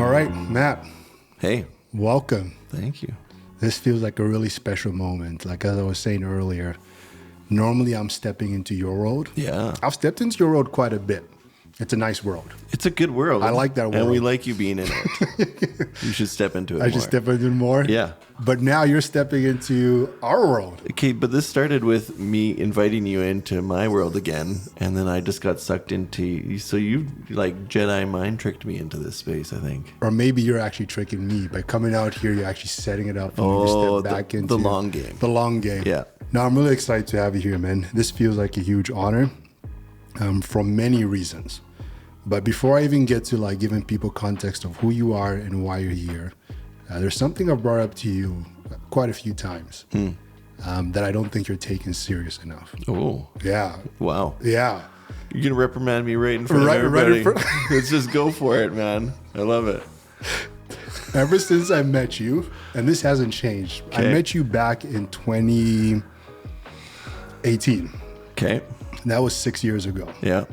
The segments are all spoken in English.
All right, Matt, Hey, welcome. thank you. This feels like a really special moment. Like as I was saying earlier, normally I'm stepping into your world. Yeah. I've stepped into your world quite a bit. It's a nice world. It's a good world. I like that And world. we like you being in it. You should step into it I more. should step into more. Yeah. But now you're stepping into our world. Okay, but this started with me inviting you into my world again, and then I just got sucked into... So you, like, Jedi mind tricked me into this space, I think. Or maybe you're actually tricking me by coming out here. You're actually setting it up for me to step back into the long game. The long game. Yeah. Now, I'm really excited to have you here, man. This feels like a huge honor for many reasons. But before I even get to like giving people context of who you are and why you're here, there's something I've brought up to you quite a few times that I don't think you're taking serious enough. Oh. Yeah. Wow. Yeah. You're going to reprimand me right in front of everybody. Let's just go for it, man. I love it. Ever since I met you, and this hasn't changed, I met you back in 2018. Okay. That was 6 years ago. Yeah.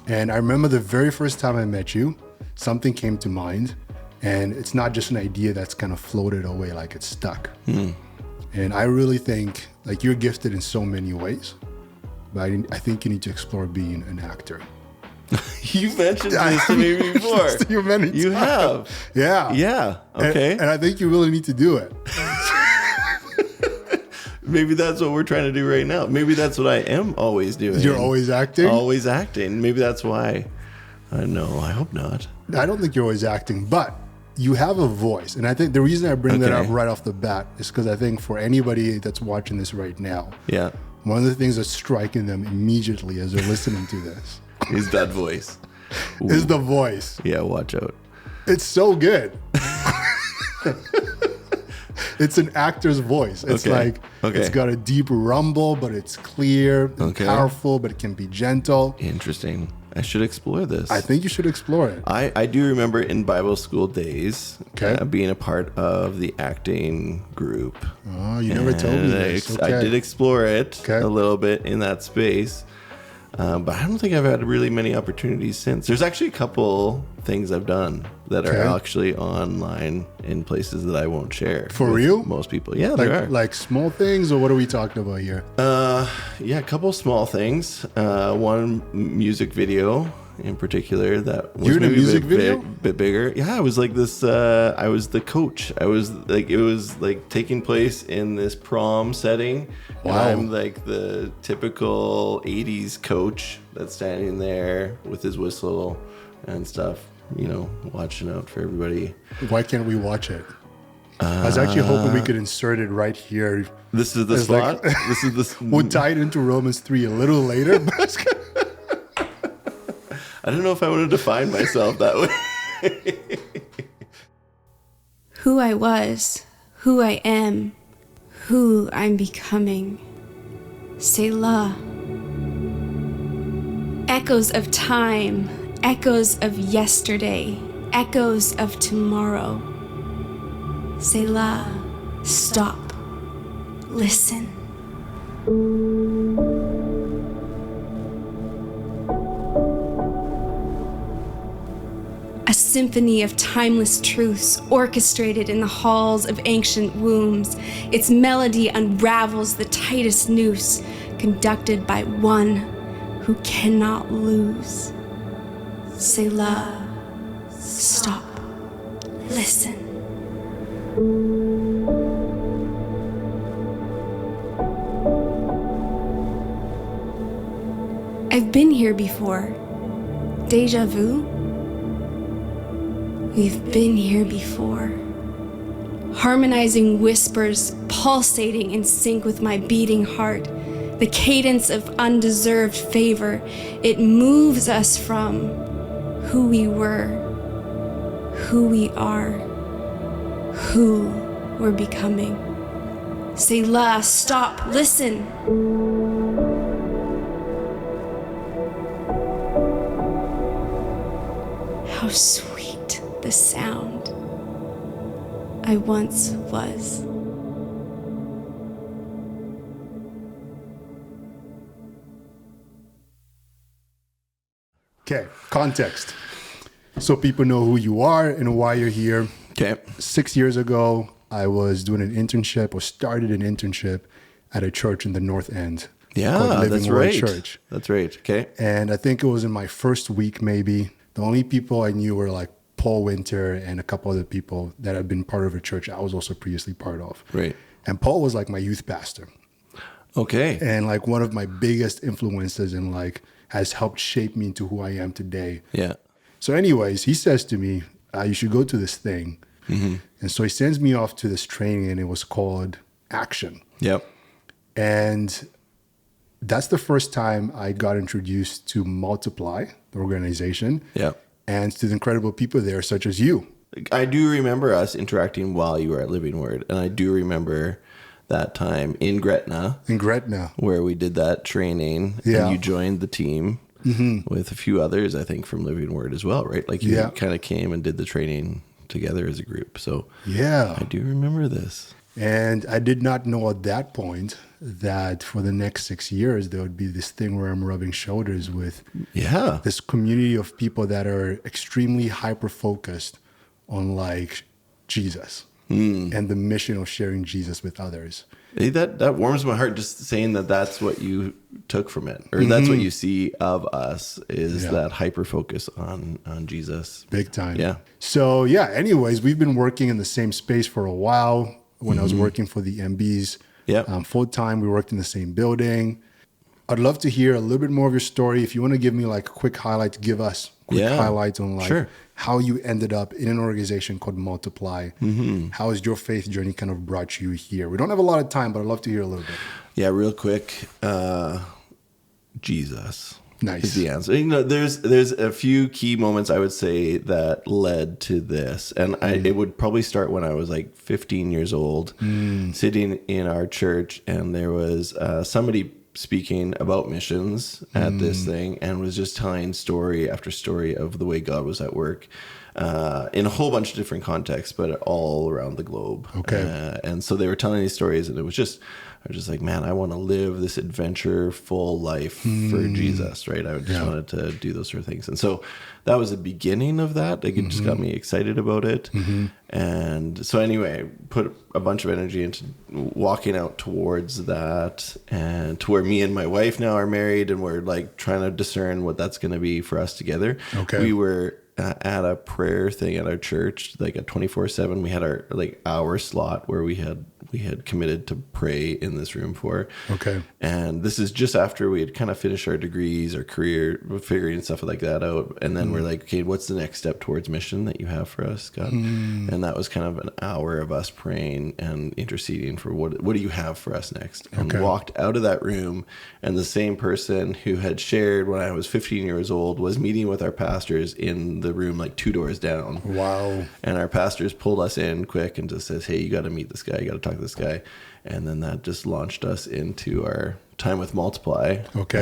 And I remember the very first time I met you, something came to mind. And it's not just an idea that's kind of floated away like it's stuck. And I really think like you're gifted in so many ways, but I think you need to explore being an actor. You've mentioned this to me before. You have. Yeah. Yeah. Okay. And I think you really need to do it. Maybe that's what we're trying to do right now. Maybe that's what I am always doing. You're always acting? Always acting. Maybe that's why. I know. I hope not. I don't think you're always acting, but you have a voice. And I think the reason I bring that up right off the bat is because I think for anybody that's watching this right now, one of the things that's striking them immediately as they're listening to this is that voice. Is the voice. Yeah, watch out. It's so good. It's an actor's voice. It's it's got a deep rumble, but it's clear and powerful, but it can be gentle. Interesting. I should explore this. I think you should explore it. I do remember in Bible school days being a part of the acting group. Oh, you never told me this. I did explore it a little bit in that space. But I don't think I've had really many opportunities since. There's actually a couple things I've done that are actually online in places that I won't share. For real? Most people. Yeah, there are. Like small things, or what are we talking about here? Yeah, a couple small things. One music video in particular that was maybe a bit bigger. Yeah, I was like this. I was the coach. I was like, it was like taking place in this prom setting. Wow. And I'm like the typical 80s coach that's standing there with his whistle and stuff, you know, watching out for everybody. Why can't we watch it? I was actually hoping we could insert it right here. This is the slot. This is the. We'll tie it into Romans 3 a little later. I don't know if I want to define myself that way. Who I was, who I am, who I'm becoming. Selah. Echoes of time, echoes of yesterday, echoes of tomorrow. Selah. Stop. Listen. A symphony of timeless truths orchestrated in the halls of ancient wombs. Its melody unravels the tightest noose, conducted by one who cannot lose. Selah. Stop. Listen. I've been here before. Deja vu? We've been here before. Harmonizing whispers pulsating in sync with my beating heart. The cadence of undeserved favor. It moves us from who we were, who we are, who we're becoming. Selah, stop, listen. How sweet the sound I once was. Okay, context. so people know who you are and why you're here. Okay. 6 years ago, I was doing an internship, or started an internship at a church in the North End. Yeah, that's right. Church. That's right. Okay. And I think it was in my first week, maybe. The only people I knew were like Paul Winter and a couple other people that had been part of a church I was also previously part of. Right. And Paul was like my youth pastor. Okay. And like one of my biggest influences, and like has helped shape me into who I am today. Yeah. So anyways, he says to me, you should go to this thing. Mm-hmm. And so he sends me off to this training, and it was called Action. Yep. And that's the first time I got introduced to Multiply, the organization. Yep. And to the incredible people there, such as you. I do remember us interacting while you were at Living Word. And I do remember that time in Gretna. Where we did that training. Yeah. And you joined the team with a few others, I think, from Living Word as well, right? Like you kind of came and did the training together as a group. So yeah, I do remember this. And I did not know at that point that for the next 6 years, there would be this thing where I'm rubbing shoulders with this community of people that are extremely hyper-focused on like Jesus and the mission of sharing Jesus with others. Hey, that warms my heart, just saying that that's what you took from it, or that's what you see of us, is that hyper-focus on Jesus. Big time. Yeah. So yeah, anyways, we've been working in the same space for a while. When I was working for the MBs full time, we worked in the same building. I'd love to hear a little bit more of your story. If you want to give me like a quick highlight, give us quick highlights on like how you ended up in an organization called Multiply. How has your faith journey kind of brought you here? We don't have a lot of time, but I'd love to hear a little bit. Yeah, real quick. Jesus. Nice. Is the answer. You know, there's a few key moments I would say that led to this, and it would probably start when I was like 15 years old, sitting in our church, and there was somebody speaking about missions at this thing, and was just telling story after story of the way God was at work in a whole bunch of different contexts, but all around the globe. Okay. And so they were telling these stories, and I was just like, man, I want to live this adventure-full life for Jesus, right? I just wanted to do those sort of things. And so that was the beginning of that. Like, it just got me excited about it. And so anyway, put a bunch of energy into walking out towards that, and to where me and my wife now are married, and we're like trying to discern what that's going to be for us together. Okay. We were at a prayer thing at our church, like a 24/7. We had our like hour slot where we had committed to pray in this room for. Okay. And this is just after we had kind of finished our degrees, our career, figuring stuff like that out. And then we're like, okay, what's the next step towards mission that you have for us, God? And that was kind of an hour of us praying and interceding for what do you have for us next? And walked out of that room, and the same person who had shared when I was 15 years old was meeting with our pastors in the room like 2 doors down. Wow. And our pastors pulled us in quick and just says, hey, you got to meet this guy. You got to talk to this guy. And then that just launched us into our time with Multiply. Okay.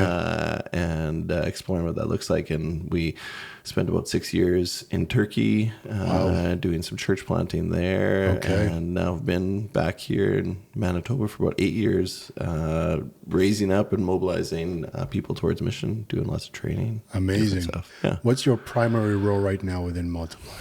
And exploring what that looks like. And we spent about 6 years in Turkey doing some church planting there. Okay. And now I've been back here in Manitoba for about 8 years, raising up and mobilizing people towards mission, doing lots of training. Amazing stuff. Yeah. What's your primary role right now within Multiply?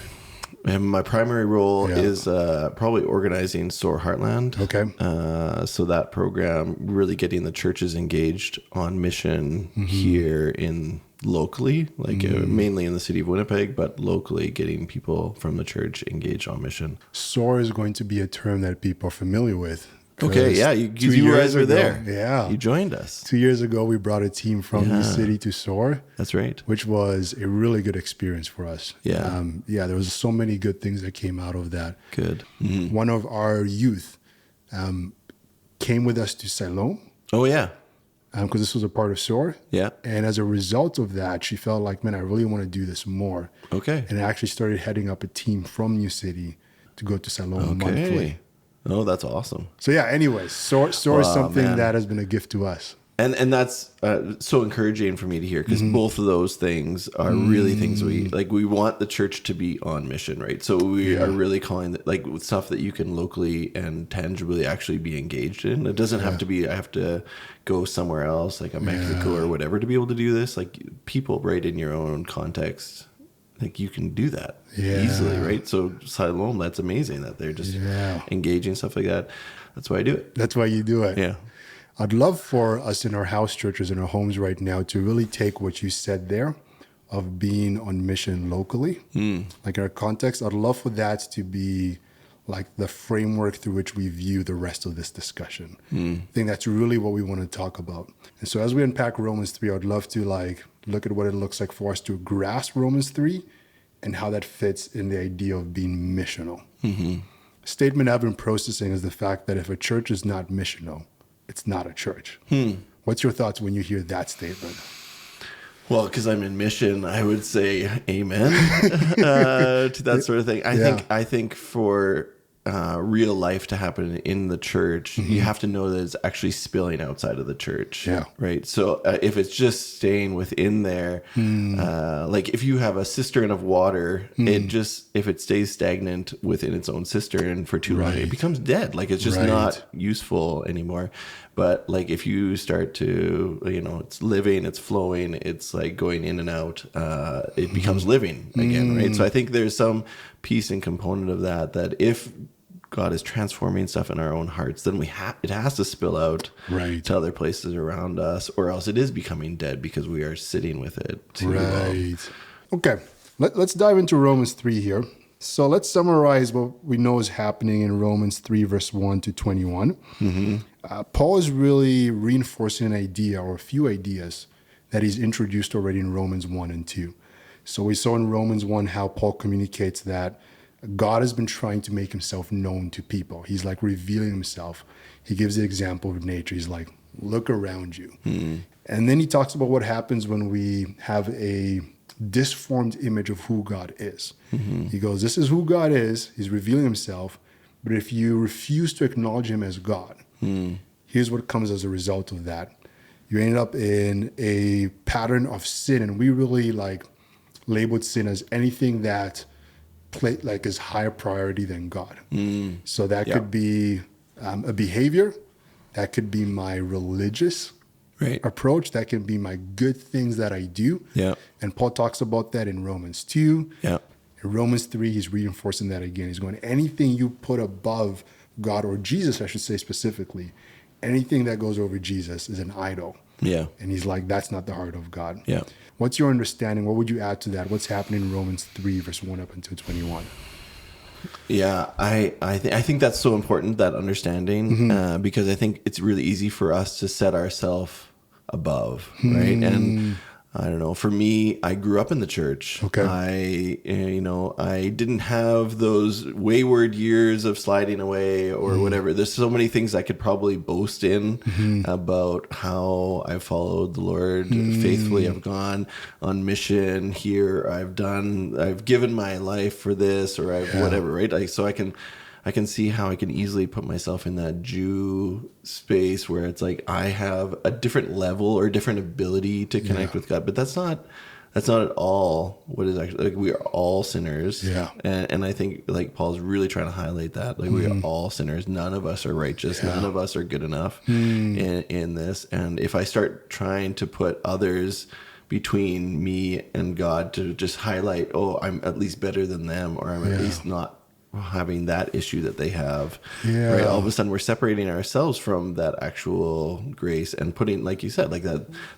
And my primary role is probably organizing SOAR Heartland. Okay. So that program, really getting the churches engaged on mission here locally, like mainly in the city of Winnipeg, but locally getting people from the church engaged on mission. SOAR is going to be a term that people are familiar with. Okay, yeah, you guys were there. Yeah. You joined us. 2 years ago, we brought a team from the city to SOAR. That's right. Which was a really good experience for us. Yeah. There was so many good things that came out of that. Good. One of our youth came with us to Siloam. Oh, yeah. Because this was a part of SOAR. Yeah. And as a result of that, she felt like, man, I really want to do this more. Okay. And I actually started heading up a team from New City to go to Siloam monthly. Oh, that's awesome. So yeah, anyways, SOAR is something that has been a gift to us. And that's so encouraging for me to hear, because both of those things are really things we want the church to be on mission, right? So we are really calling it like stuff that you can locally and tangibly actually be engaged in. It doesn't have to be, I have to go somewhere else, like a Mexico or whatever, to be able to do this. Like people right in your own context, like you can do that easily, right? So Siloam, that's amazing that they're just engaging stuff like that. That's why I do it. That's why you do it. Yeah. I'd love for us in our house churches, in our homes right now, to really take what you said there of being on mission locally, like in our context. I'd love for that to be like the framework through which we view the rest of this discussion. I think that's really what we want to talk about. And so as we unpack Romans 3, I'd love to like look at what it looks like for us to grasp Romans 3 and how that fits in the idea of being missional. Statement I've been processing is the fact that if a church is not missional, it's not a church. What's your thoughts when you hear that statement? Well, because I'm in mission, I would say amen to that sort of thing. I think for real life to happen in the church, you have to know that it's actually spilling outside of the church. Right. So if it's just staying within there, like if you have a cistern of water, if it stays stagnant within its own cistern for too long, it becomes dead. Like it's just not useful anymore. But like if you start to, it's living, it's flowing, it's like going in and out, it becomes living again, right? So I think there's some piece and component of that if God is transforming stuff in our own hearts, then it has to spill out to other places around us, or else it is becoming dead because we are sitting with it. Okay, let's dive into Romans 3 here. So let's summarize what we know is happening in Romans 3, verse 1 to 21. Paul is really reinforcing an idea or a few ideas that he's introduced already in Romans 1 and 2. So we saw in Romans 1 how Paul communicates that God has been trying to make himself known to people. He's like revealing himself. He gives the example of nature. He's like, look around you. And then he talks about what happens when we have a disformed image of who God is. He goes, this is who God is. He's revealing himself. But if you refuse to acknowledge him as God, here's what comes as a result of that. You end up in a pattern of sin. And we really like labeled sin as anything that is higher priority than God. So that could be a behavior. That could be my religious approach. That can be my good things that I do. And Paul talks about that in Romans 2. In Romans 3, he's reinforcing that again. He's going, anything you put above God, or Jesus, I should say specifically, anything that goes over Jesus is an idol. And he's like, that's not the heart of God. What's your understanding? What would you add to that? What's happening in Romans 3, verse 1 up until 21? I think that's so important, that understanding, because I think it's really easy for us to set ourselves above, right? And I don't know, for me, I grew up in the church. I didn't have those wayward years of sliding away or whatever. There's so many things I could probably boast in about how I followed the Lord faithfully. I've gone on mission here. I've given my life for this, or I've whatever, right? So I can see how I can easily put myself in that Jew space where it's like I have a different level or different ability to connect with God, but that's not at all what is actually, like, we are all sinners. And I think like Paul's really trying to highlight that, like we are all sinners. None of us are righteous. None of us are good enough in this. And if I start trying to put others between me and God to just highlight, oh, I'm at least better than them, or I'm at least not having that issue that they have, right? All of a sudden we're separating ourselves from that actual grace and putting, like you said, like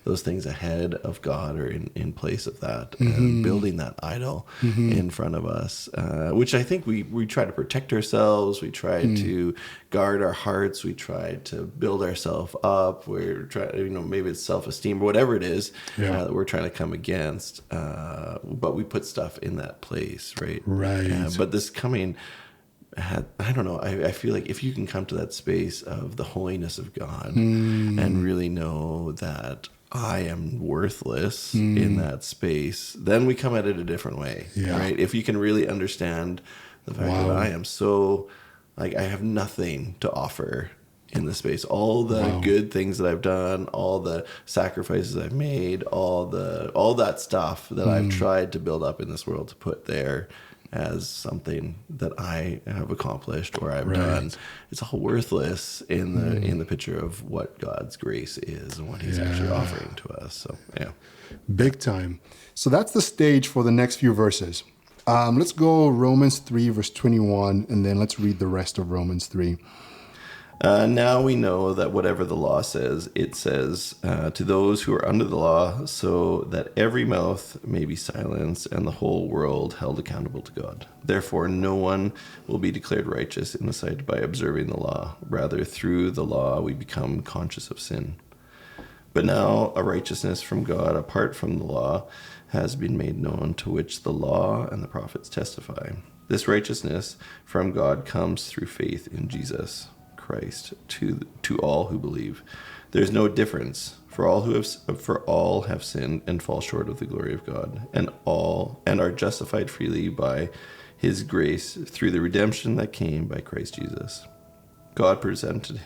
those things ahead of God, or in place of that, and building that idol in front of us, which I think we try to protect ourselves. We try to guard our hearts. We try to build ourselves up. We're trying, maybe it's self-esteem or whatever it is that we're trying to come against, but we put stuff in that place, right? But this coming, I don't know, I feel like if you can come to that space of the holiness of God and really know that I am worthless in that space, then we come at it a different way, right? If you can really understand the fact that I am so, like, I have nothing to offer in the space. All the good things that I've done, all the sacrifices I've made, all that stuff that I've tried to build up in this world to put there, as something that I have accomplished or I've done. It's all worthless in the picture of what God's grace is and what he's actually offering to us. So, yeah. Big time. So that's the stage for the next few verses. Let's go Romans 3, verse 21, and then let's read the rest of Romans 3. Now we know that whatever the law says, it says to those who are under the law, so that every mouth may be silenced and the whole world held accountable to God. Therefore, no one will be declared righteous in the sight by observing the law. Rather, through the law, we become conscious of sin. But now a righteousness from God apart from the law has been made known, to which the law and the prophets testify. This righteousness from God comes through faith in Jesus Christ to all who believe. There is no difference, for all have sinned and fall short of the glory of God, and are justified freely by his grace through the redemption that came by Christ Jesus. God presented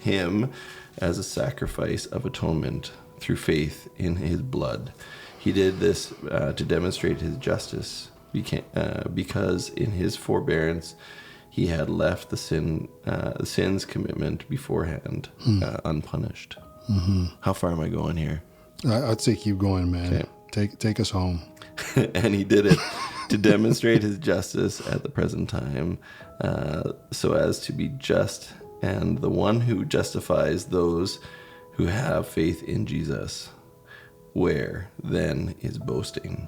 him as a sacrifice of atonement through faith in his blood. He did this to demonstrate his justice, because in his forbearance he had left the sin's commitment beforehand unpunished. Mm-hmm. How far am I going here? I'd say keep going, man. Okay. Take us home. And he did it to demonstrate his justice at the present time, so as to be just and the one who justifies those who have faith in Jesus. Where then is boasting?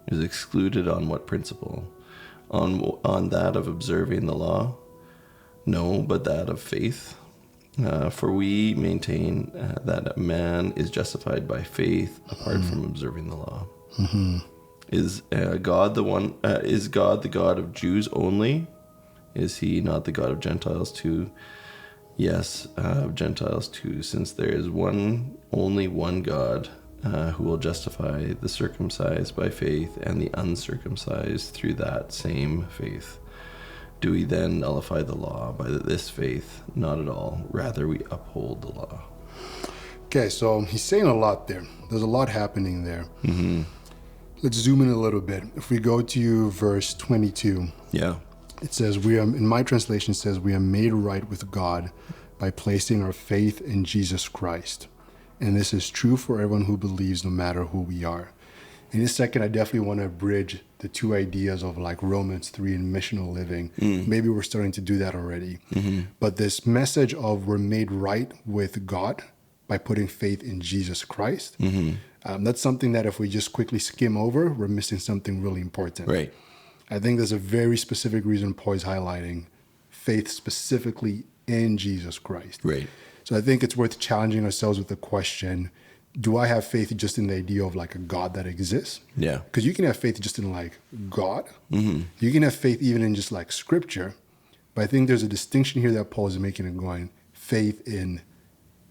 Is excluded on what principle? On that of observing the law? No, but that of faith. For we maintain that a man is justified by faith apart from observing the law. Mm-hmm. Is God the God of Jews only? Is he not the God of Gentiles too? Yes, of Gentiles too, since there is only one God, who will justify the circumcised by faith and the uncircumcised through that same faith. Do we then nullify the law by this faith? Not at all. Rather, we uphold the law. Okay, so he's saying a lot there. There's a lot happening there. Mm-hmm. Let's zoom in a little bit. If we go to verse 22, it says, in my translation says, we are made right with God by placing our faith in Jesus Christ. And this is true for everyone who believes, no matter who we are. In a second, I definitely want to bridge the two ideas of like Romans 3 and missional living. Maybe we're starting to do that already. Mm-hmm. But this message of we're made right with God by putting faith in Jesus Christ, that's something that if we just quickly skim over, we're missing something really important. Right. I think there's a very specific reason Paul is highlighting faith specifically in Jesus Christ. Right. So I think it's worth challenging ourselves with the question, do I have faith just in the idea of like a God that exists? Yeah. Because you can have faith just in like God. Mm-hmm. You can have faith even in just like scripture. But I think there's a distinction here that Paul is making and going, faith in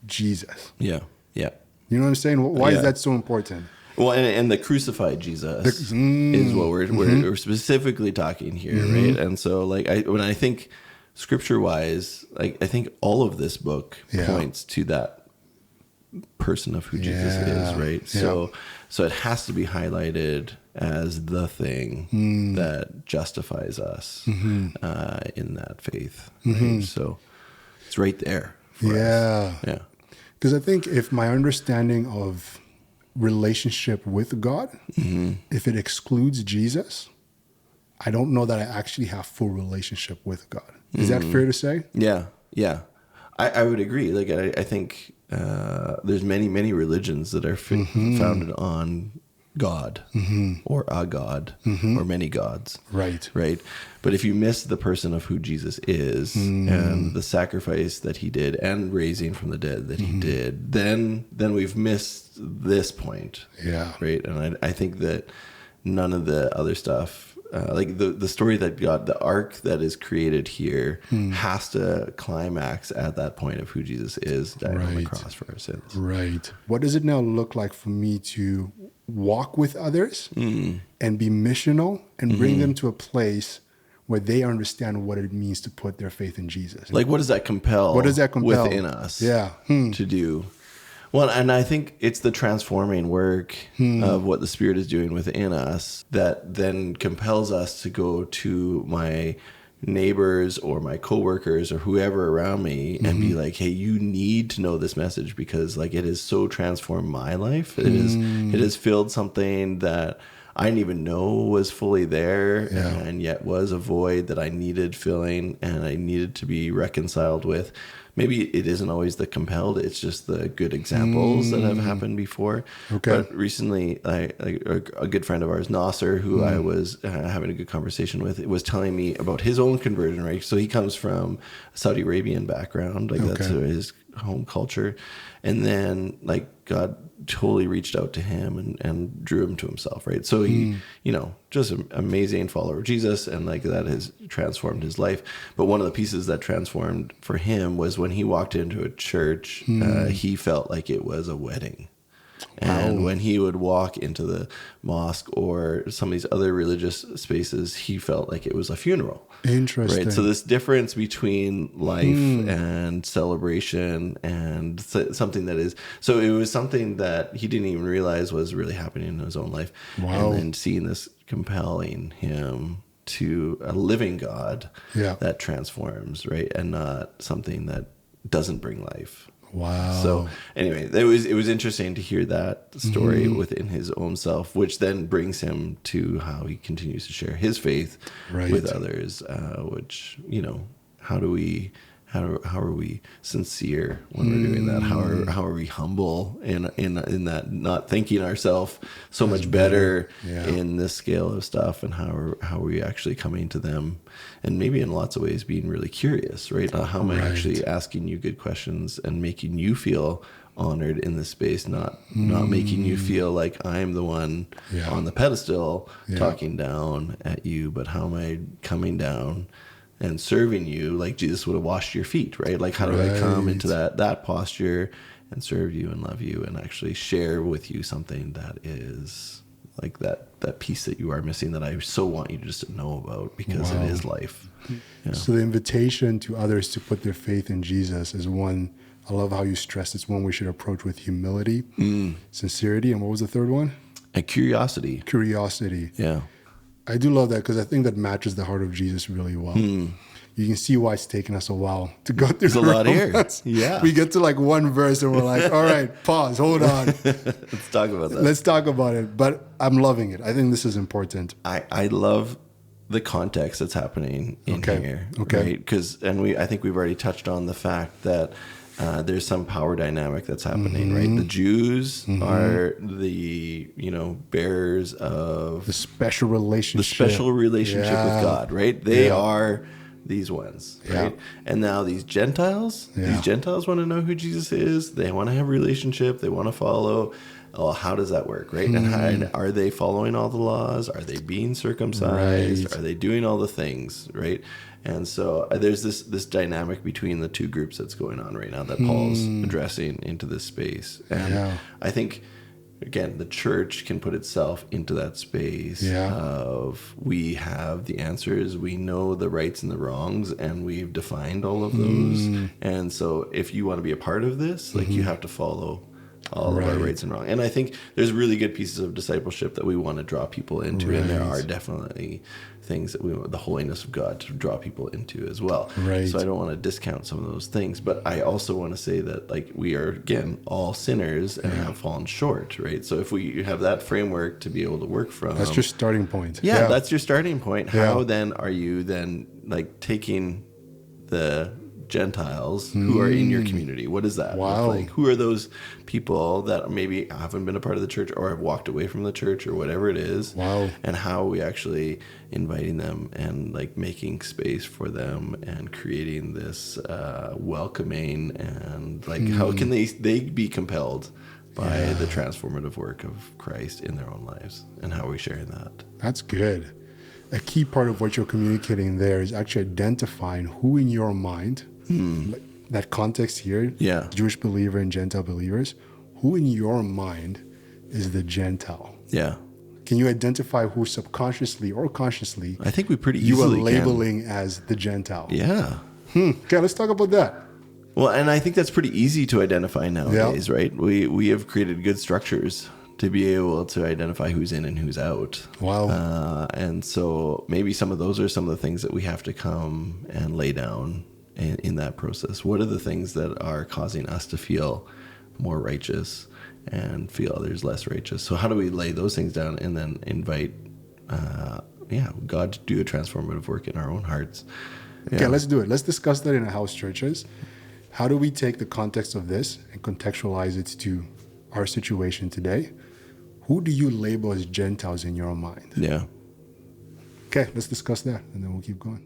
Jesus. Yeah. Yeah. You know what I'm saying? Why is that so important? Well, and the crucified Jesus is what we're specifically talking here, right? And so like when I think scripture-wise, like I think all of this book points to that person of who Jesus is, right? So it has to be highlighted as the thing that justifies us in that faith. Right? So it's right there for us. Yeah. Because I think if my understanding of relationship with God, if it excludes Jesus, I don't know that I actually have full relationship with God. Is that fair to say? Yeah. I would agree. Like I think there's many religions that are founded on God or a God or many gods. Right. But if you miss the person of who Jesus is and the sacrifice that he did and raising from the dead that he did, then we've missed this point. Yeah. Right. And I think that none of the other stuff, like the story that God, the arc that is created here has to climax at that point of who Jesus is dying on the cross for our sins. Right. What does it now look like for me to walk with others and be missional and bring them to a place where they understand what it means to put their faith in Jesus? Like, what does that compel? Within us? Yeah. To do? Well, and I think it's the transforming work of what the Spirit is doing within us that then compels us to go to my neighbors or my coworkers or whoever around me and be like, hey, you need to know this message because like it has so transformed my life. It has filled something that I didn't even know was fully there and yet was a void that I needed filling and I needed to be reconciled with. Maybe it isn't always the compelled, it's just the good examples that have happened before. Okay. But recently, a good friend of ours, Nasser, who I was having a good conversation with, was telling me about his own conversion, right? So he comes from a Saudi Arabian background, like that's his home culture. And then like God totally reached out to him and drew him to himself, right? So he, just an amazing follower of Jesus, and like that has transformed his life. But one of the pieces that transformed for him was when he walked into a church, he felt like it was a wedding. And when he would walk into the mosque or some of these other religious spaces, he felt like it was a funeral. Interesting. Right. So this difference between life and celebration and something that is, so it was something that he didn't even realize was really happening in his own life. Wow. And then seeing this compelling him to a living God that transforms, right? And not something that doesn't bring life. Wow. So anyway, it was interesting to hear that story within his own self, which then brings him to how he continues to share his faith with others. Which, how are we sincere when we're doing that? How are we humble in that, not thinking ourselves so much better in this scale of stuff, and how are we actually coming to them, and maybe in lots of ways being really curious, right? How am I actually asking you good questions and making you feel honored in this space, not making you feel like I'm the one on the pedestal talking down at you, but how am I coming down and serving you like Jesus would have washed your feet, right? Like, how do I come into that posture and serve you and love you and actually share with you something that is like that piece that you are missing that I so want you just to know about, because it is life. Yeah. So the invitation to others to put their faith in Jesus is one, I love how you stressed it's one we should approach with humility, sincerity, and what was the third one? And curiosity. Curiosity. Yeah. I do love that because I think that matches the heart of Jesus really well. You can see why it's taken us a while to go through. There's a lot here. Yeah. We get to like one verse and we're like, all right, pause, hold on. Let's talk about that. Let's talk about it. But I'm loving it. I think this is important. I love the context that's happening in here. Okay. Right? Because, I think we've already touched on the fact that there's some power dynamic that's happening, right? The Jews are the, bearers of the special relationship with God, right? They are these ones, right? And now these Gentiles want to know who Jesus is. They want to have a relationship. They want to follow. Oh, how does that work, right? And are they following all the laws? Are they being circumcised? Are they doing all the things, right? And so there's this dynamic between the two groups that's going on right now that Paul's addressing into this space. And I think, again, the church can put itself into that space of, we have the answers, we know the rights and the wrongs, and we've defined all of those. And so if you want to be a part of this, like you have to follow all of our rights and wrongs. And I think there's really good pieces of discipleship that we want to draw people into, and there are definitely things that we want the holiness of God to draw people into as well. So I don't want to discount some of those things, but I also want to say that, like, we are, again, all sinners and have fallen short, right? So if we have that framework to be able to work from, that's your starting point. That's your starting point. How then are you then like taking the Gentiles who are in your community? What does that look like? Who are those people that maybe haven't been a part of the church or have walked away from the church or whatever it is? And how are we actually inviting them and like making space for them and creating this welcoming, and like how can they be compelled by the transformative work of Christ in their own lives, and how are we sharing that? That's good. A key part of what you're communicating there is actually identifying who in your mind, like that context here, Jewish believer and Gentile believers, who in your mind is the Gentile? Can you identify who subconsciously or consciously, I think we pretty you easily are labeling as the Gentile? Okay, let's talk about that. Well, and I think that's pretty easy to identify nowadays, right? We have created good structures to be able to identify who's in and who's out. Wow. And so maybe some of those are some of the things that we have to come and lay down in that process. What are the things that are causing us to feel more righteous and feel others less righteous? So how do we lay those things down and then invite God to do a transformative work in our own hearts? Okay, let's do it. Let's discuss that in our house churches. How do we take the context of this and contextualize it to our situation today? Who do you label as Gentiles in your mind? Yeah. Okay, let's discuss that, and then we'll keep going.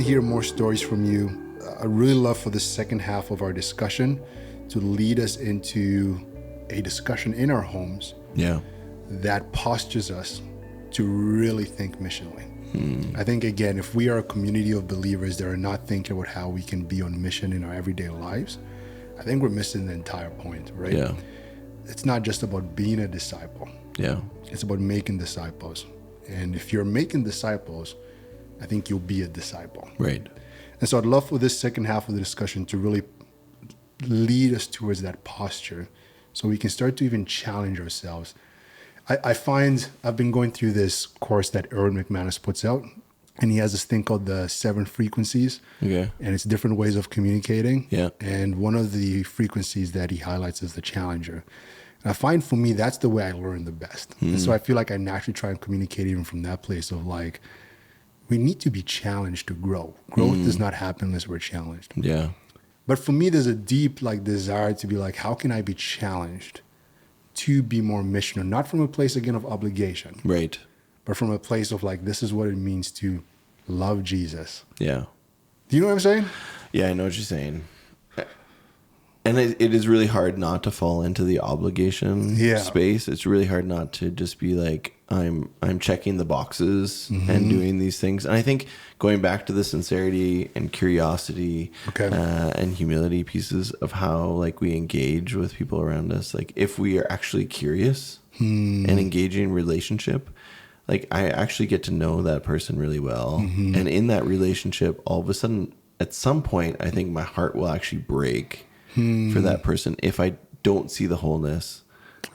to hear more stories from you. I really love for the second half of our discussion to lead us into a discussion in our homes that postures us to really think missionally. I think, again, if we are a community of believers that are not thinking about how we can be on mission in our everyday lives, I think we're missing the entire point, right? Yeah. It's not just about being a disciple. Yeah. It's about making disciples. And if you're making disciples, I think you'll be a disciple. Right. And so I'd love for this second half of the discussion to really lead us towards that posture so we can start to even challenge ourselves. I find I've been going through this course that Erwin McManus puts out, and he has this thing called the 7 frequencies. Okay. And it's different ways of communicating. Yeah. And one of the frequencies that he highlights is the challenger. And I find for me, that's the way I learn the best. And so I feel like I naturally try and communicate even from that place of like, we need to be challenged to grow. Growth does not happen unless we're challenged. Yeah. But for me, there's a deep like desire to be like, how can I be challenged to be more missional? Not from a place, again, of obligation. Right. But from a place of like, this is what it means to love Jesus. Yeah. Do you know what I'm saying? Yeah, I know what you're saying. And it is really hard not to fall into the obligation space. It's really hard not to just be like, I'm checking the boxes and doing these things. And I think going back to the sincerity and curiosity and humility pieces of how like we engage with people around us, like if we are actually curious and engaging in relationship, like I actually get to know that person really well. And in that relationship, all of a sudden, at some point, I think my heart will actually break for that person if I don't see the wholeness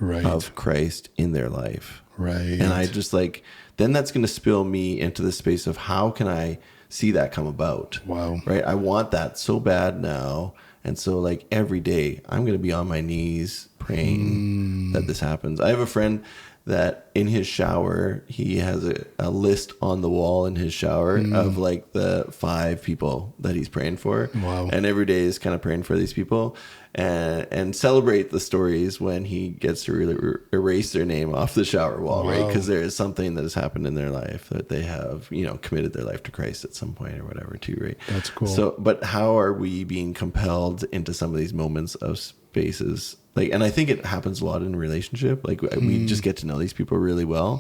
of Christ in their life. Right. And I just like, then that's going to spill me into the space of how can I see that come about? Wow. Right. I want that so bad now. And so like every day I'm going to be on my knees praying that this happens. I have a friend that in his shower, he has a list on the wall in his shower of like the 5 people that he's praying for. Wow. And every day is kind of praying for these people and celebrate the stories when he gets to really erase their name off the shower wall, right? Because there is something that has happened in their life that they have, committed their life to Christ at some point or whatever too, right? That's cool. So, but how are we being compelled into some of these moments of spaces? Like, and I think it happens a lot in a relationship. Like we just get to know these people really well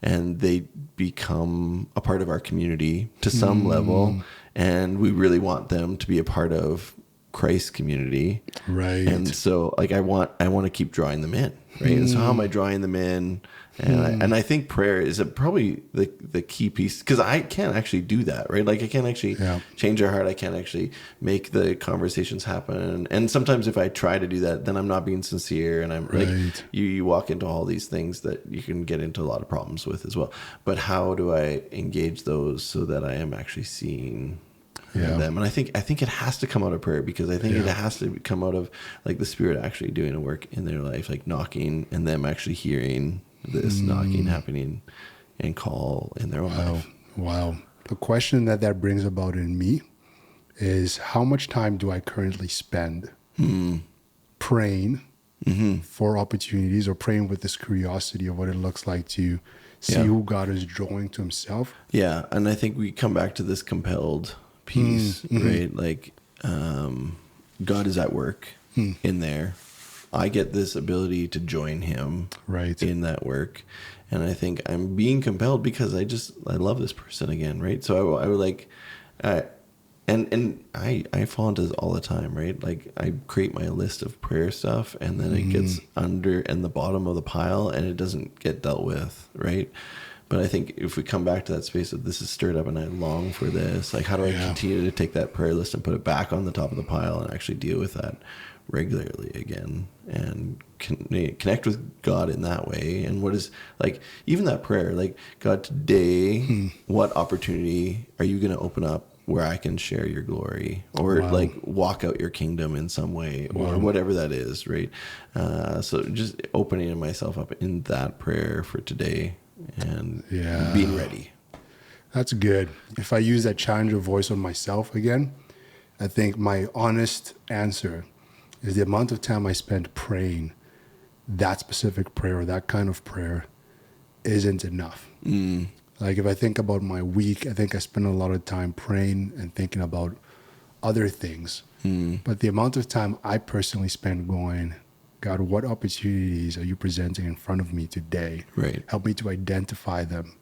and they become a part of our community to some level. And we really want them to be a part of Christ's community. Right. And so like, I want to keep drawing them in. Right. And so how am I drawing them in? And I think prayer is probably the key piece, because I can't actually do that, right? Like I can't actually change their heart. I can't actually make the conversations happen. And sometimes if I try to do that, then I'm not being sincere. And I'm like, you walk into all these things that you can get into a lot of problems with as well. But how do I engage those so that I am actually seeing them? And I think it has to come out of prayer, because I think it has to come out of like the Spirit actually doing a work in their life, like knocking and them actually hearing this knocking happening and call in their own life. Wow. The question that brings about in me is, how much time do I currently spend praying for opportunities, or praying with this curiosity of what it looks like to see who God is drawing to himself? Yeah. And I think we come back to this compelled piece, right? Like God is at work in there. I get this ability to join him in that work. And I think I'm being compelled because I love this person again, right? So I would like, and I fall into this all the time, right? Like I create my list of prayer stuff, and then it gets under in the bottom of the pile and it doesn't get dealt with, right? But I think if we come back to that space of this is stirred up and I long for this, like how do I continue to take that prayer list and put it back on the top of the pile and actually deal with that regularly again and connect with God in that way? And what is like, even that prayer, like, God, today, what opportunity are you going to open up where I can share your glory, or like walk out your kingdom in some way, or whatever that is, right? So just opening myself up in that prayer for today and being ready. That's good. If I use that challenger voice on myself again, I think my honest answer is the amount of time I spent praying that specific prayer or that kind of prayer isn't enough. Like if I think about my week, I think I spend a lot of time praying and thinking about other things. But the amount of time I personally spend going, God, what opportunities are you presenting in front of me today? Right. Help me to identify them.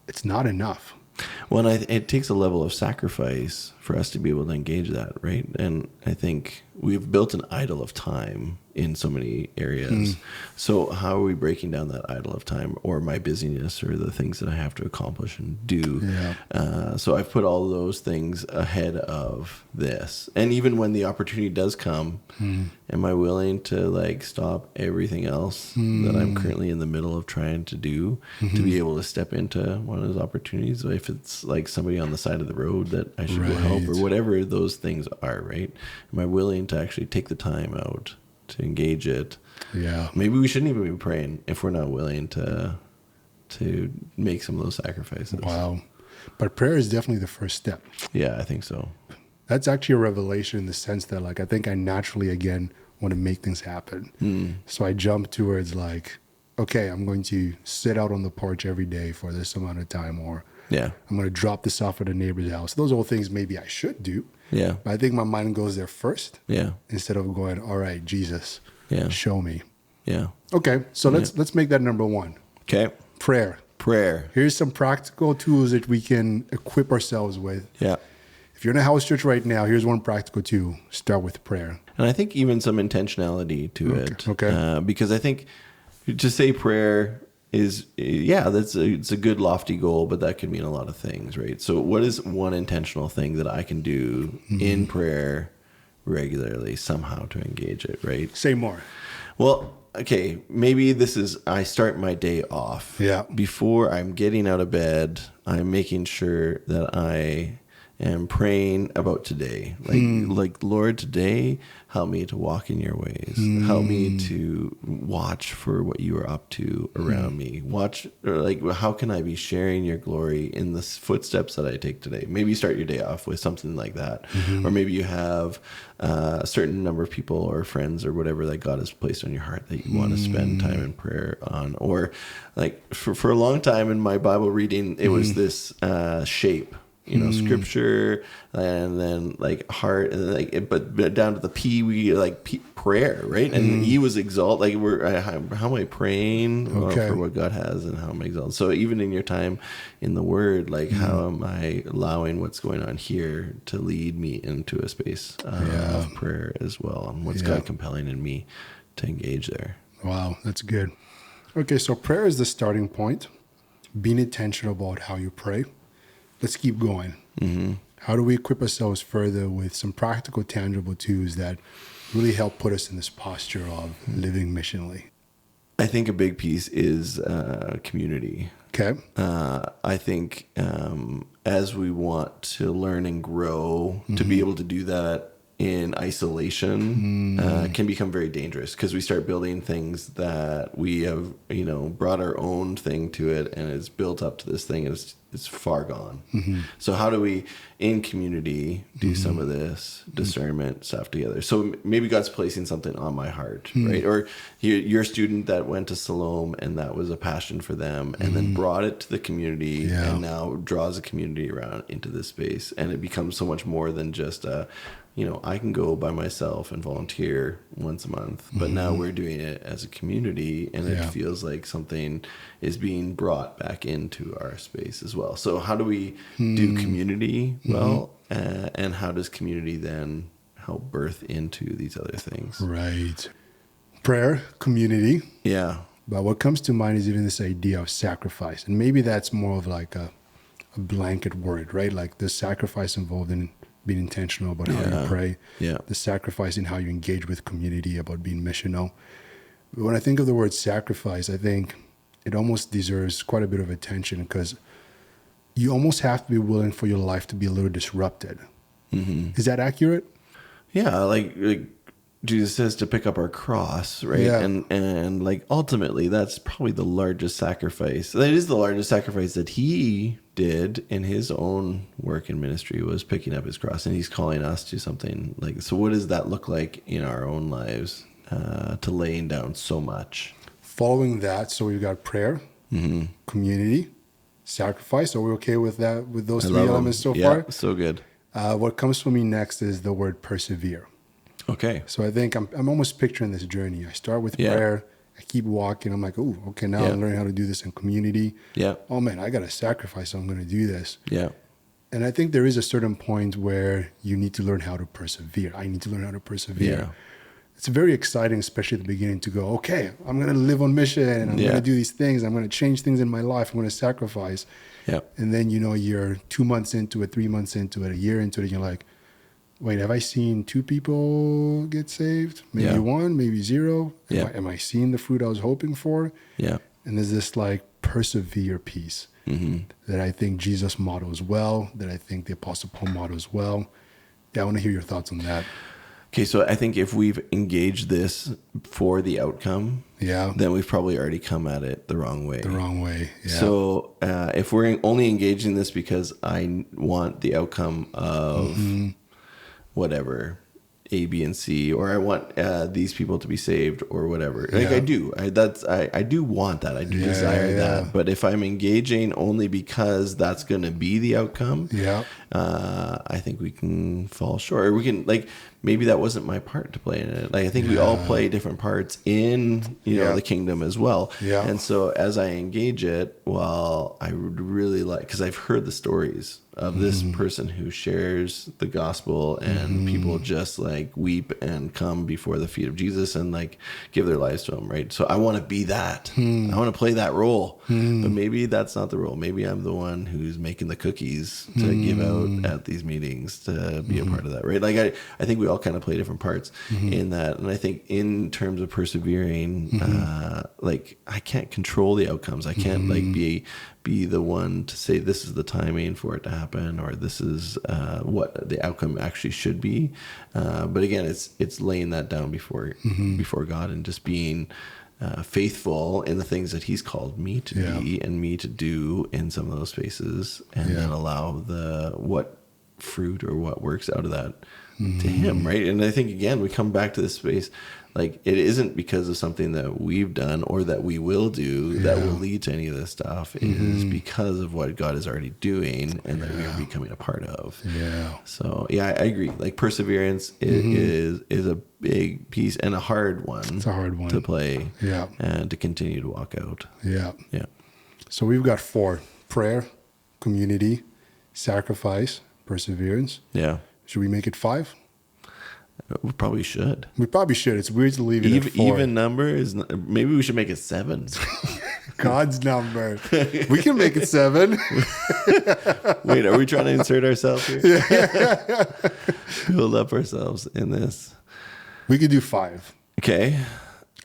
It's not enough. Well, and it takes a level of sacrifice for us to be able to engage that, right? And I think we've built an idol of time in so many areas. So how are we breaking down that idol of time, or my busyness, or the things that I have to accomplish and do? Yeah. So I've put all those things ahead of this. And even when the opportunity does come, am I willing to like stop everything else that I'm currently in the middle of trying to do to be able to step into one of those opportunities? If it's like somebody on the side of the road that I should go help, or whatever those things are, right? Am I willing to actually take the time out to engage it? Yeah. Maybe we shouldn't even be praying if we're not willing to make some of those sacrifices. Wow. But prayer is definitely the first step. Yeah, I think so. That's actually a revelation in the sense that, like, I think I naturally, again, want to make things happen. So I jump towards, like, okay, I'm going to sit out on the porch every day for this amount of time, or I'm going to drop this off at a neighbor's house. Those are all things maybe I should do. Yeah. But I think my mind goes there first. Yeah. Instead of going, all right, Jesus, show me. Yeah. Okay, so let's make that number one. Okay. Prayer. Here's some practical tools that we can equip ourselves with. Yeah. If you're in a house church right now, here's one practical tool. Start with prayer. And I think even some intentionality to it. Okay. Because I think to say prayer is, it's a good lofty goal, but that could mean a lot of things, right? So what is one intentional thing that I can do in prayer regularly somehow to engage it, right? Say more. Well, okay, maybe this is, I start my day off. Yeah. Before I'm getting out of bed, I'm making sure that I am praying about today. Like, Lord, today, help me to walk in your ways. Help me to watch for what you are up to around me. Watch, or like, how can I be sharing your glory in the footsteps that I take today? Maybe you start your day off with something like that. Or maybe you have a certain number of people or friends or whatever that God has placed on your heart that you want to spend time in prayer on. Or like for a long time in my Bible reading, it was this shape. Scripture, and then like heart, and then like, but down to the P, we like prayer, right? And E was exalt. Like how am I praying for what God has, and how am I exalted? So even in your time in the Word, like how am I allowing what's going on here to lead me into a space of prayer as well? And what's God compelling in me to engage there? Wow, that's good. Okay, so prayer is the starting point. Being intentional about how you pray. Let's keep going. How do we equip ourselves further with some practical, tangible tools that really help put us in this posture of living missionally? I think a big piece is community. Okay. I think as we want to learn and grow, to be able to do that in isolation can become very dangerous, because we start building things that we have, brought our own thing to it, and it's built up to this thing, and it's far gone. So how do we, in community, do some of this discernment stuff together? So maybe God's placing something on my heart, right? Or you're a student that went to Siloam, and that was a passion for them, and then brought it to the community, and now draws a community around into this space, and it becomes so much more than just I can go by myself and volunteer once a month, but now we're doing it as a community, and it feels like something is being brought back into our space as well. So how do we do community well, and how does community then help birth into these other things? Right. Prayer, community. Yeah. But what comes to mind is even this idea of sacrifice. And maybe that's more of like a blanket word, right? Like the sacrifice involved in being intentional about how you pray, the sacrifice in how you engage with community, about being missional. But when I think of the word sacrifice, I think it almost deserves quite a bit of attention, because you almost have to be willing for your life to be a little disrupted. Is that accurate? Yeah, like Jesus says to pick up our cross, right? Yeah. And like ultimately that's probably the largest sacrifice. That is the largest sacrifice that he did in his own work and ministry, was picking up his cross. And he's calling us to something like, so what does that look like in our own lives, to laying down so much? Following that, so we've got prayer, community, sacrifice. Are we okay with that, with those three elements so far? Yeah, so good. What comes for me next is the word persevere. Okay. So I think I'm almost picturing this journey. I start with prayer. I keep walking. I'm like, oh, okay, now I'm learning how to do this in community. Yeah. Oh, man, I got to sacrifice. So I'm going to do this. Yeah. And I think there is a certain point where you need to learn how to persevere. I need to learn how to persevere. Yeah. It's very exciting, especially at the beginning, to go, okay, I'm going to live on mission and I'm going to do these things. I'm going to change things in my life. I'm going to sacrifice. Yeah. And then, you're 2 months into it, 3 months into it, a year into it, and you're like, wait, have I seen 2 people get saved? Maybe 1, maybe 0. Am I seeing the fruit I was hoping for? Yeah. And there's this like persevere piece that I think Jesus models well, that I think the Apostle Paul models well. Yeah, I want to hear your thoughts on that. Okay, so I think if we've engaged this for the outcome, then we've probably already come at it the wrong way. The wrong way, yeah. So if we're only engaging this because I want the outcome of whatever, A, B, and C, or I want these people to be saved or whatever. Like I do. I do want that. I do desire that. But if I'm engaging only because that's going to be the outcome, I think we can fall short. Or we can, maybe that wasn't my part to play in it. I think we all play different parts in, the kingdom as well. Yeah. And so as I engage it, I would really because I've heard the stories of this person who shares the gospel and people just weep and come before the feet of Jesus and give their lives to him, right? So I want to be that. I want to play that role. But maybe that's not the role. Maybe I'm the one who's making the cookies to give out at these meetings to be a part of that, right? I think we all kind of play different parts in that. And I think in terms of persevering, I can't control the outcomes. I can't be the one to say this is the timing for it to happen, or this is what the outcome actually should be. But again, it's laying that down before God and just being faithful in the things that he's called me to be and me to do in some of those spaces, and then allow what fruit or what works out of that to him, right? And I think again we come back to this space, it isn't because of something that we've done or that we will do that will lead to any of this stuff. It is because of what God is already doing and that we are becoming a part of. So I agree. Perseverance is a big piece and a hard one. It's a hard one to play. And to continue to walk out. Yeah. So we've got 4: prayer, community, sacrifice, perseverance. Should we make it 5? We probably should. It's weird to leave it at 4. Even number is. Maybe we should make it 7. God's number. We can make it 7. Wait, are we trying to insert ourselves here? Build up ourselves in this. We could do 5. Okay.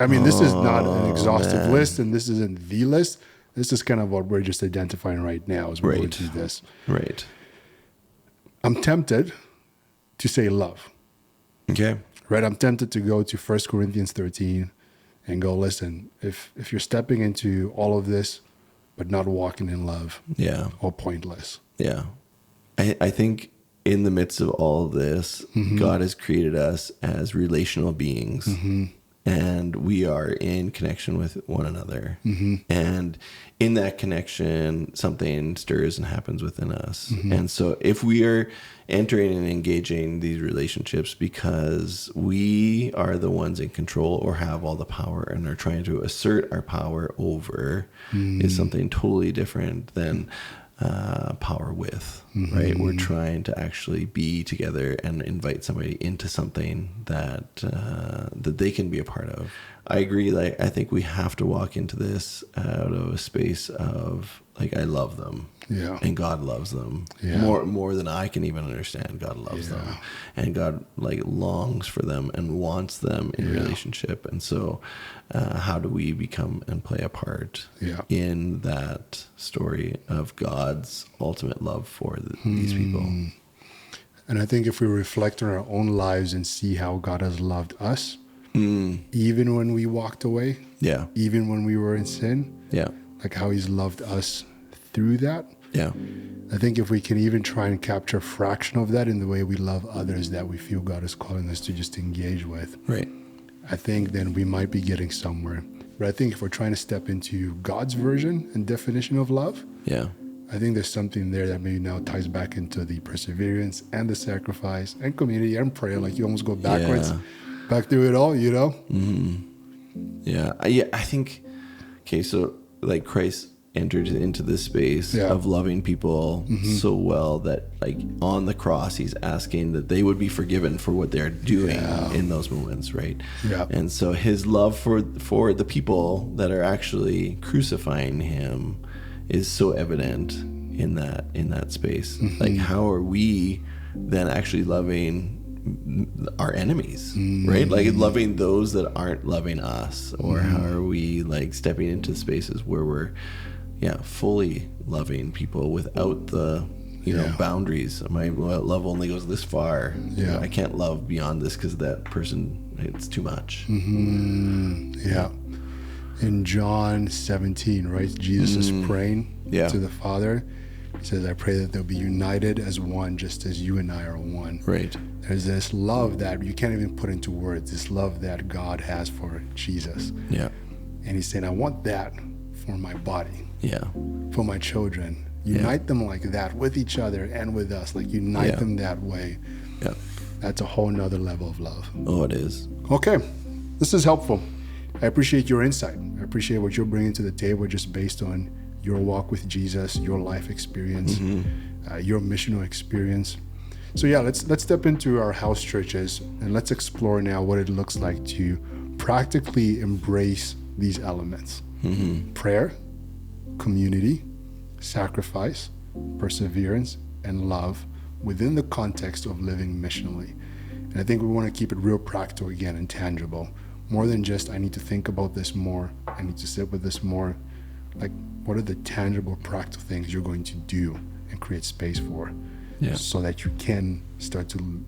I mean, this is not an exhaustive list, and this isn't the list. This is kind of what we're just identifying right now as we go through this. Right. I'm tempted to say love. Okay. Right. I'm tempted to go to 1 Corinthians 13 and go, listen, if you're stepping into all of this, but not walking in love, all pointless. Yeah. I think in the midst of all of this, God has created us as relational beings. And we are in connection with one another. And in that connection, something stirs and happens within us. And so if we are entering and engaging these relationships because we are the ones in control or have all the power and are trying to assert our power over, is something totally different than power with, right? We're trying to actually be together and invite somebody into something that that they can be a part of. I agree. I think we have to walk into this out of a space of I love them, and God loves them more than I can even understand. God loves them, and God longs for them and wants them in relationship. And so, how do we become and play a part in that story of God's ultimate love for these people? And I think if we reflect on our own lives and see how God has loved us, even when we walked away, even when we were in sin, how he's loved us through that. I think if we can even try and capture a fraction of that in the way we love others that we feel God is calling us to just engage with, I think then we might be getting somewhere. But I think if we're trying to step into God's version and definition of love, I think there's something there that maybe now ties back into the perseverance and the sacrifice and community and prayer. Like you almost go backwards, back through it all, you know? Yeah. I think, okay, so like Christ entered into this space of loving people so well that like on the cross, he's asking that they would be forgiven for what they're doing in those moments. Right. Yeah. And so his love for the people that are actually crucifying him is so evident in that space. Like, how are we then actually loving our enemies, right? Like loving those that aren't loving us, or how are we like stepping into spaces where we're fully loving people without the boundaries. My love only goes this far. I can't love beyond this because that person, it's too much. In John 17, right, Jesus is praying to the Father. He says, I pray that they'll be united as one, just as you and I are one. Right. There's this love that you can't even put into words, this love that God has for Jesus. Yeah. And he's saying, I want that for my body. Yeah. For my children. Unite them like that with each other and with us. Like unite them that way. Yeah. That's a whole nother level of love. Oh, it is. Okay. This is helpful. I appreciate your insight. I appreciate what you're bringing to the table just based on your walk with Jesus, your life experience, your missional experience. So let's step into our house churches and let's explore now what it looks like to practically embrace these elements. Prayer, community, sacrifice, perseverance, and love within the context of living missionally. And I think we want to keep it real practical again and tangible. More than just, I need to think about this more, I need to sit with this more. Like, what are the tangible, practical things you're going to do and create space for so that you can start to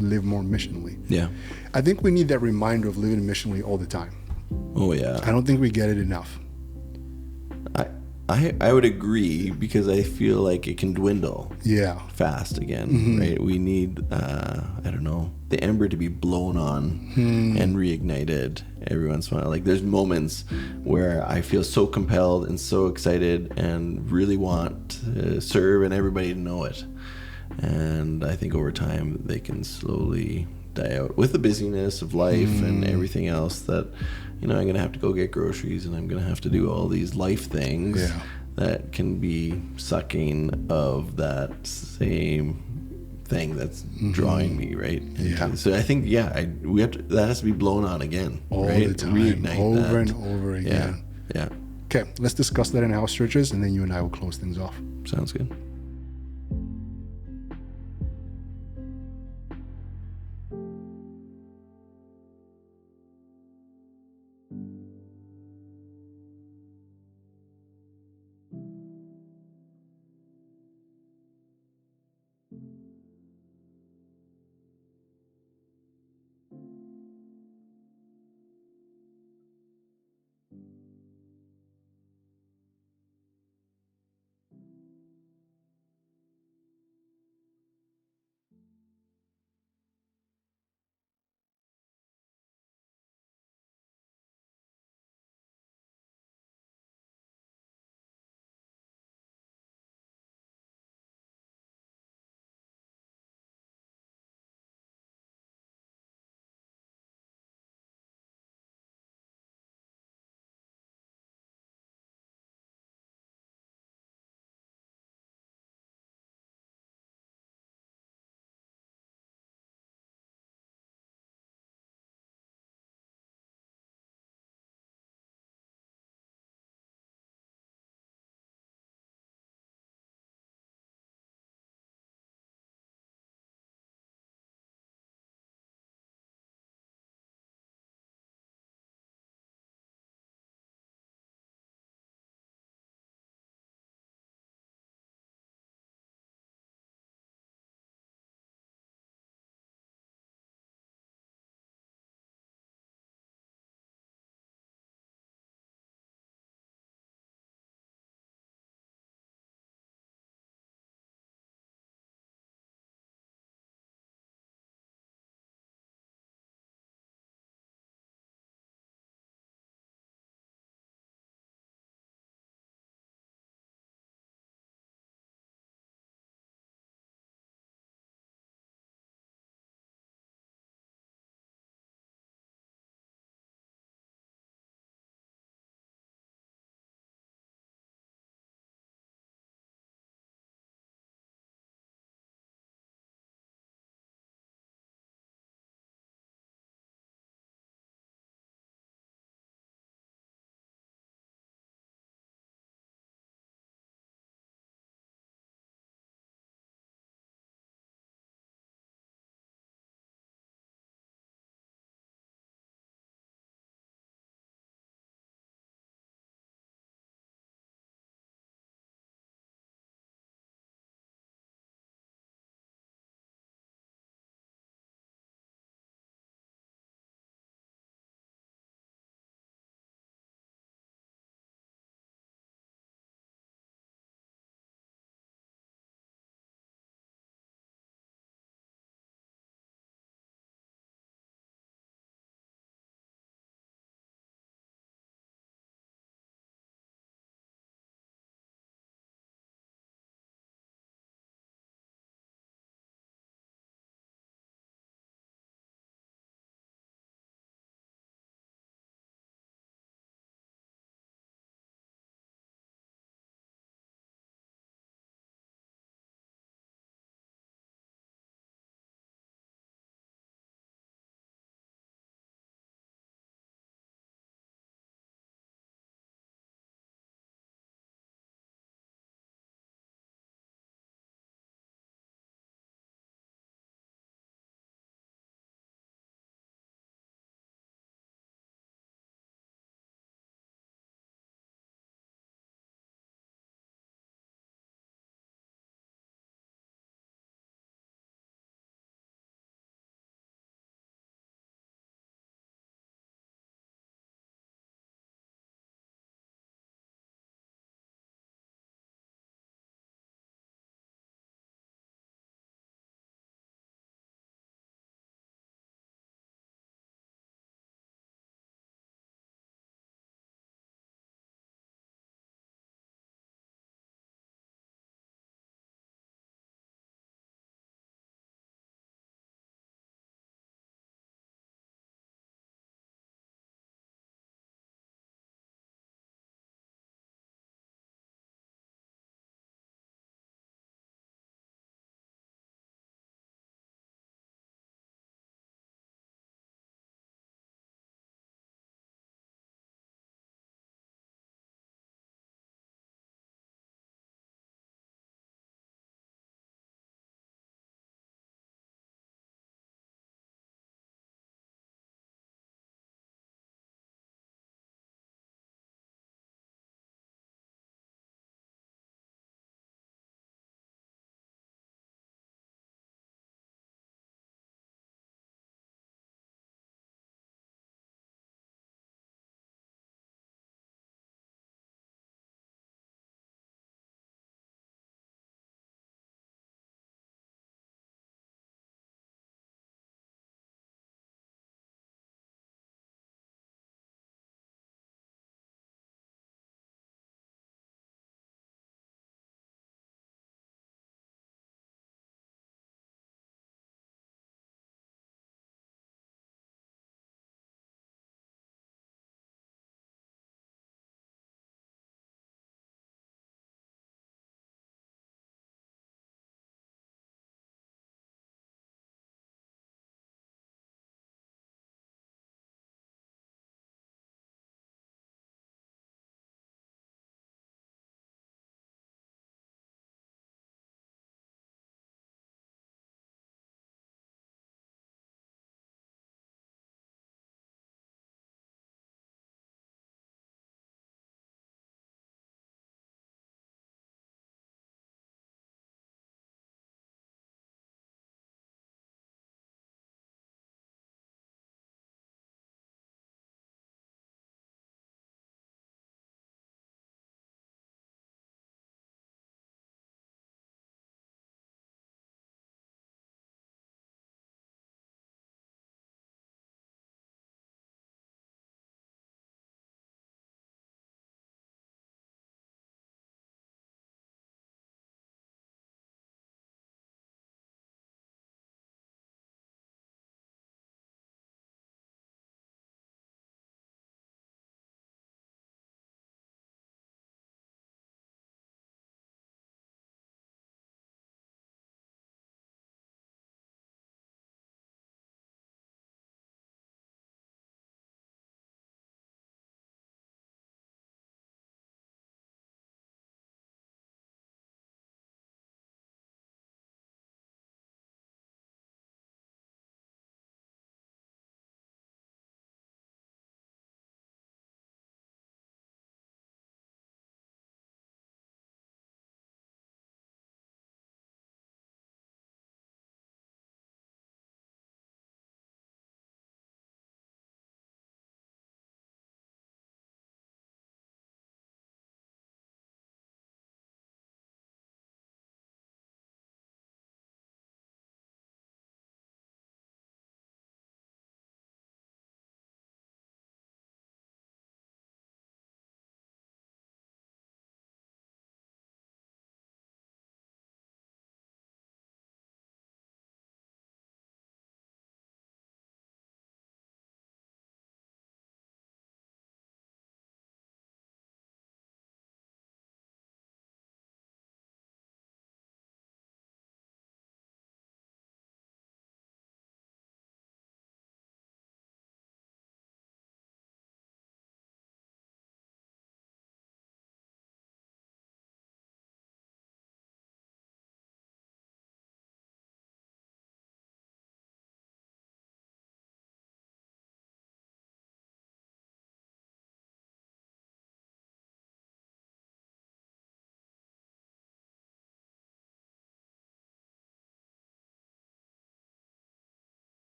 live more missionally? Yeah. I think we need that reminder of living missionally all the time. Oh, yeah. I don't think we get it enough. I would agree, because I feel like it can dwindle fast again, right? We need, the ember to be blown on and reignited every once in a while. Like there's moments where I feel so compelled and so excited and really want to serve and everybody to know it. And I think over time they can slowly die out with the busyness of life and everything else that, I'm going to have to go get groceries and I'm going to have to do all these life things that can be sucking of that same thing that's drawing me, right? So I think, we have to, that has to be blown on again. All right? the time, reignite over that. and over again. Yeah. Okay, let's discuss that in house churches, and then you and I will close things off. Sounds good.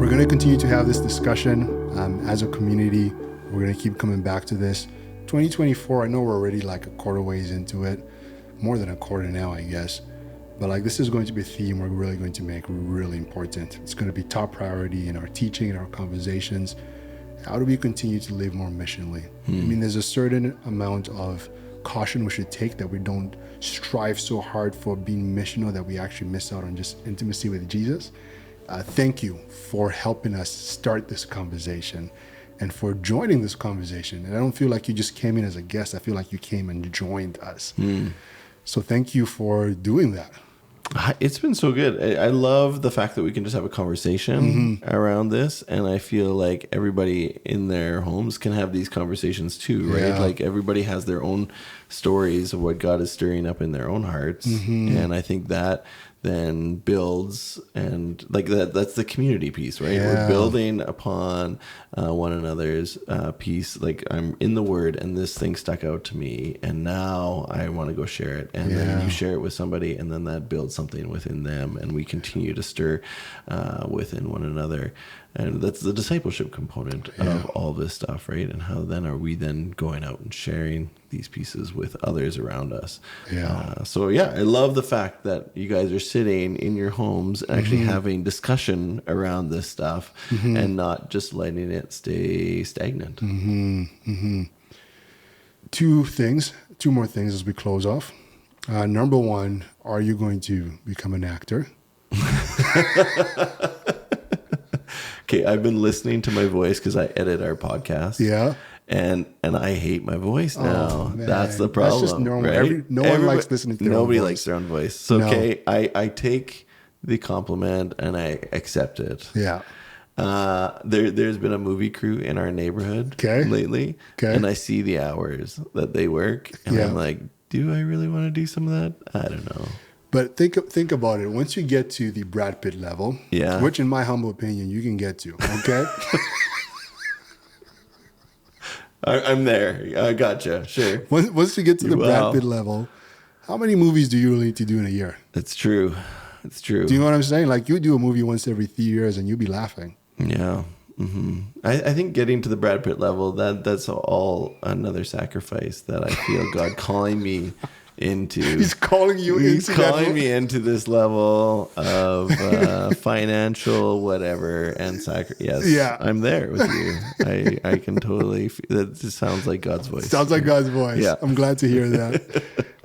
We're going to continue to have this discussion as a community. We're going to keep coming back to this. 2024, I know we're already like a quarter ways into it, more than a quarter now, I guess. But like this is going to be a theme we're really going to make really important. It's going to be top priority in our teaching and our conversations. How do we continue to live more missionally? I mean, there's a certain amount of caution we should take that we don't strive so hard for being missional that we actually miss out on just intimacy with Jesus. Thank you for helping us start this conversation and for joining this conversation. And I don't feel like you just came in as a guest. I feel like you came and joined us. So thank you for doing that. It's been so good. I love the fact that we can just have a conversation around this. And I feel like everybody in their homes can have these conversations too, right? Yeah. Like everybody has their own stories of what God is stirring up in their own hearts. And I think that then builds, and like that's the community piece, right? Yeah. We're building upon one another's piece. Like I'm in the Word and this thing stuck out to me and now I want to go share it, and then you share it with somebody, and then that builds something within them, and we continue to stir within one another. And that's the discipleship component of all this stuff, right? And how then are we then going out and sharing these pieces with others around us? So I love the fact that you guys are sitting in your homes and actually having discussion around this stuff and not just letting it stay stagnant. Two more things as we close off. Number one, are you going to become an actor? Okay, I've been listening to my voice because I edit our podcast. Yeah. And I hate my voice now. Oh, That's the problem. That's just normal. Right? No one likes listening to their own Nobody voice. likes their own voice. So, No. okay, I take the compliment and I accept it. Yeah. There's been a movie crew in our neighborhood lately. Okay. And I see the hours that they work. And Yeah. I'm like, do I really want to do some of that? I don't know. But think about it. Once you get to the Brad Pitt level, which in my humble opinion, you can get to, okay? I'm there. I gotcha. Sure. Once you get to the Brad Pitt level, how many movies do you really need to do in a year? It's true. It's true. Do you know what I'm saying? Like you do a movie once every 3 years and you'll be laughing. Yeah. I think getting to the Brad Pitt level, that's all another sacrifice that I feel God calling me into. He's calling you He's into calling me into this level of financial whatever and sacrifice. Yes, I'm there with you. I can totally that just sounds like God's voice. Sounds like God's voice. Yeah. I'm glad to hear that.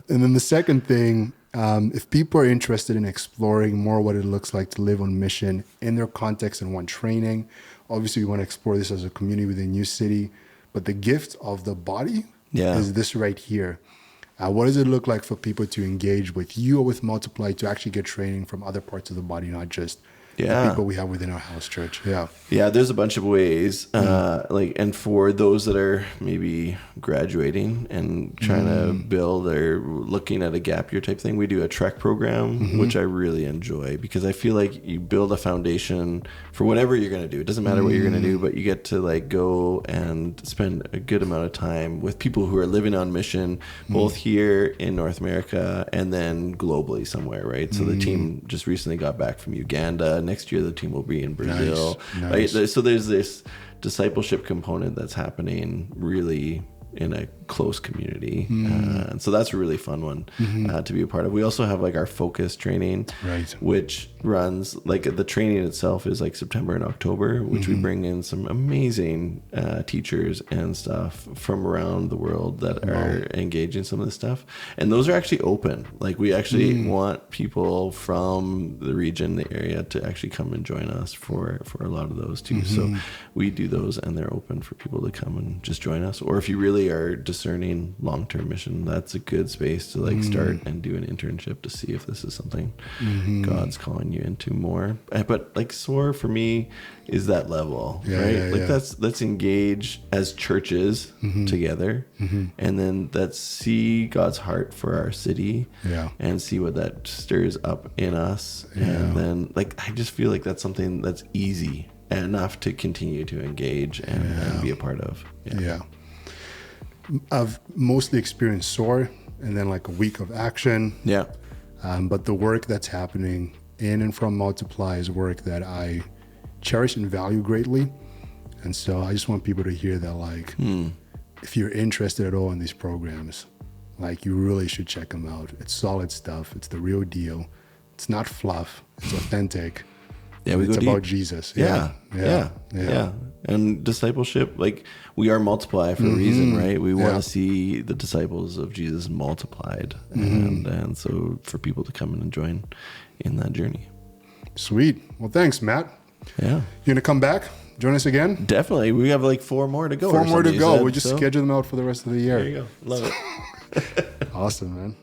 And then the second thing, if people are interested in exploring more what it looks like to live on mission in their context and want training, obviously we want to explore this as a community within New City. But the gift of the body is this right here. What does it look like for people to engage with you or with Multiply to actually get training from other parts of the body, not just the people we have within our house church. Yeah, there's a bunch of ways. And for those that are maybe graduating and trying to build or looking at a gap year type thing, we do a Trek program, which I really enjoy because I feel like you build a foundation for whatever you're going to do. It doesn't matter what you're going to do, but you get to like go and spend a good amount of time with people who are living on mission, both here in North America and then globally somewhere, right? So the team just recently got back from Uganda. Next year, the team will be in Brazil. Nice. Right? So there's this discipleship component that's happening really in a close community. And so that's a really fun one to be a part of. We also have like our focus training, which runs like the training itself is like September and October, which we bring in some amazing teachers and stuff from around the world that are engaging some of this stuff. And those are actually open. Like we actually want people from the region, the area to actually come and join us for a lot of those too. So we do those and they're open for people to come and just join us. Or if you really are discerning long-term mission, that's a good space to like start and do an internship to see if this is something God's calling you into more. But like SOAR for me is that level, right? Let's engage as churches together, and then let's see God's heart for our city, and see what that stirs up in us, and then like I just feel like that's something that's easy enough to continue to engage and be a part of. I've mostly experienced SOAR and then like a week of action. But the work that's happening in and from Multiply is work that I cherish and value greatly. And so I just want people to hear that, like, if you're interested at all in these programs, like you really should check them out. It's solid stuff. It's the real deal. It's not fluff. It's authentic. It's about Jesus. Yeah. And discipleship, like we are Multiply for a reason, right? We want to see the disciples of Jesus multiplied, and so for people to come in and join in that journey. Sweet. Well, thanks, Matt. Yeah. You gonna come back? Join us again? Definitely. We have like 4 more to go. We'll just schedule them out for the rest of the year. There you go. Love it. Awesome, man.